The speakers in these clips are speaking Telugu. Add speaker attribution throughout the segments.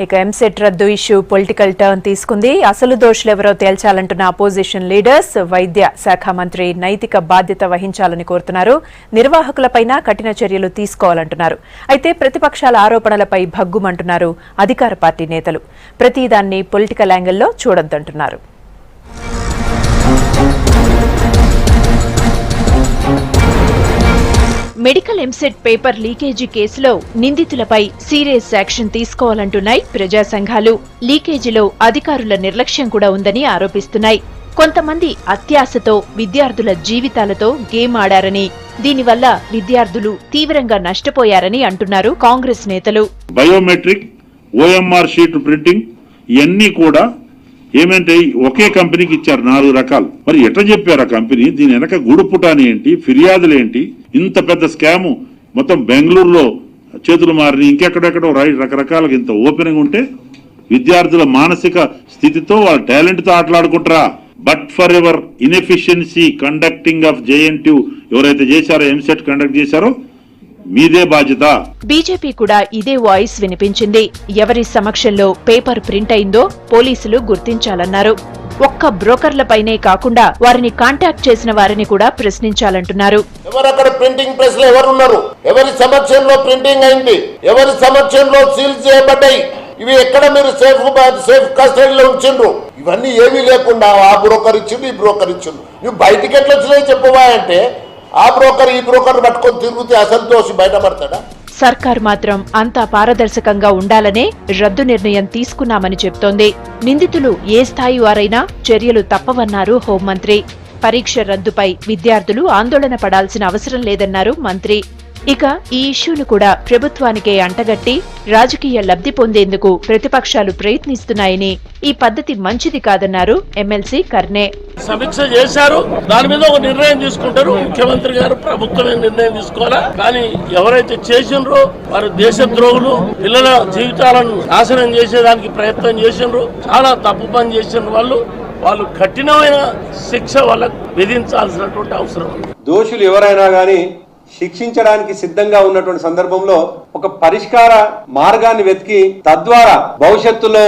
Speaker 1: ఇక ఎంసెట్ రద్దు ఇష్యూ పొలిటికల్ టర్న్ తీసుకుంది. అసలు దోషులెవరో తేల్చాలంటున్న అపోజిషన్ లీడర్స్ వైద్య శాఖ మంత్రి నైతిక బాధ్యత వహించాలని కోరుతున్నారు. నిర్వాహకులపైన కఠిన చర్యలు తీసుకోవాలంటున్నారు. అయితే ప్రతిపక్షాల ఆరోపణలపై భగ్గుమంటున్నారు అధికార పార్టీ నేతలు. ప్రతిదాన్ని పొలిటికల్ యాంగిల్లో చూడొద్దంటున్నారు. మెడికల్ ఎంసెట్ పేపర్ లీకేజీ కేసులో నిందితులపై సీరియస్ యాక్షన్ తీసుకోవాలంటున్నాయి ప్రజా సంఘాలు. లీకేజీలో అధికారుల నిర్లక్ష్యం కూడా ఉందని ఆరోపిస్తున్నాయి. కొంతమంది అత్యాశతో విద్యార్థుల జీవితాలతో గేమ్ ఆడారని, దీనివల్ల విద్యార్థులు తీవ్రంగా నష్టపోయారని అంటున్నారు కాంగ్రెస్ నేతలు.
Speaker 2: బయోమెట్రిక్, ఓఎంఆర్ షీట్ ప్రింటింగ్ ఇవన్నీ కూడా ఏమంటే ఒకే కంపెనీకి ఇచ్చారు 4 రకాలు. మరి ఎట్లా చెప్పారు ఆ కంపెనీ? దీని వెనక గూడుపుటాని ఏంటి, ఫిర్యాదులు ఏంటి? ఇంత పెద్ద స్కాము మొత్తం బెంగళూరులో చేతులు మారిని, ఇంకెక్కడెక్కడో రకరకాలుగా ఇంత ఓపెనింగ్ ఉంటే విద్యార్థుల మానసిక స్థితితో వాళ్ళ టాలెంట్ తో ఆటలాడుకుంటారా? But for ever inefficiency conducting of JNTU ఎవరైతే చేశారో, ఎంసెట్ కండక్ట్ చేశారో మీదే బాధ్యత.
Speaker 1: బీజేపీ కూడా ఇదే వాయిస్ వినిపించింది. ఎవరి సమక్షంలో పేపర్ ప్రింట్ అయిందో పోలీసులు గుర్తించాలన్నారు. ఒక్క బ్రోకర్లపైనే కాకుండా వారిని కాంటాక్ట్ చేసిన వారిని కూడా ప్రశ్నించాలంటున్నారు.
Speaker 3: ఎవరక్కడ ప్రింటింగ్ ప్రెస్ లో ఎవరున్నారు, ఎవరి సమక్షంలో ప్రింటింగ్ అయింది, ఎవరి సమక్షంలో సీల్ చేయబడ్డాయి, ఇవి ఎక్కడ మీరు సేఫ్ కస్టడీలో ఉంచిండ్రు, ఇవన్నీ ఏమీ లేకుండా ఆ బ్రోకర్ ఇచ్చిండు, ఈ బ్రోకర్ ఇచ్చిండు, నువ్వు బయటికి ఎట్లా వచ్చినాయి చెప్పవా అంటే ఆ బ్రోకర్ ఈ బ్రోకర్ పట్టుకొని తిరుగుతే అసంతోషి బయటపడతాడా?
Speaker 1: సర్కార్ మాత్రం అంతా పారదర్శకంగా ఉండాలనే రద్దు నిర్ణయం తీసుకున్నామని చెప్తోంది. నిందితులు ఏ స్థాయి వారైనా చర్యలు తప్పవన్నారు హోంమంత్రి. పరీక్ష రద్దుపై విద్యార్థులు ఆందోళన పడాల్సిన అవసరం లేదన్నారు మంత్రి. ఇక ఈ ఇష్యూను కూడా ప్రభుత్వానికే అంటగట్టి రాజకీయ లబ్ధి పొందేందుకు ప్రతిపక్షాలు ప్రయత్నిస్తున్నాయని, ఈ పద్ధతి మంచిది కాదన్నారు ఎమ్మెల్సీ కర్నే.
Speaker 4: సమీక్ష చేశారు, దాని మీద ఒక నిర్ణయం తీసుకుంటారు. ముఖ్యమంత్రి గారు ప్రభుత్వమే నిర్ణయం తీసుకోవాలా, కానీ ఎవరైతే చేసిండ్రో వారు దేశద్రోహులు, పిల్లల జీవితాలను నాశనం చేసేదానికి ప్రయత్నం చేసిండ్రు, చాలా తప్పు పని చేసిన వాళ్ళు కఠినమైన శిక్ష వాళ్ళకు విధించాల్సినటువంటి అవసరం ఉంది.
Speaker 5: దోషులు ఎవరైనా గానీ శిక్షించడానికి సిద్ధంగా ఉన్నటువంటి సందర్భంలో ఒక పరిష్కార మార్గాన్ని వెతికి తద్వారా భవిష్యత్తులో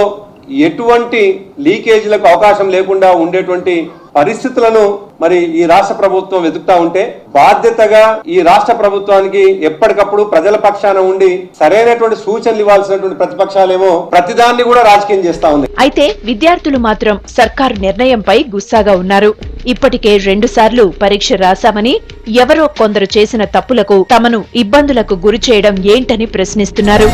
Speaker 5: ఎటువంటి లీకేజీలకు అవకాశం లేకుండా ఉండేటువంటి పరిస్థితులను మరి ఈ రాష్ట్ర ప్రభుత్వం వెతుకుతా ఉంటే, బాధ్యతగా ఈ రాష్ట్ర ప్రభుత్వానికి ఎప్పటికప్పుడు ప్రజల పక్షాన ఉండి సరైనటువంటి సూచనలు ఇవ్వాల్సినటువంటి ప్రతిపక్షాలేమో ప్రతిదాన్ని కూడా రాజకీయం చేస్తా ఉంది.
Speaker 1: అయితే విద్యార్థులు మాత్రం సర్కారు నిర్ణయంపై గుస్సాగా ఉన్నారు. ఇప్పటికే 2 సార్లు పరీక్ష రాశామని, ఎవరో కొందరు చేసిన తప్పులకు తమను ఇబ్బందులకు గురి చేయడం ఏంటని ప్రశ్నిస్తున్నారు.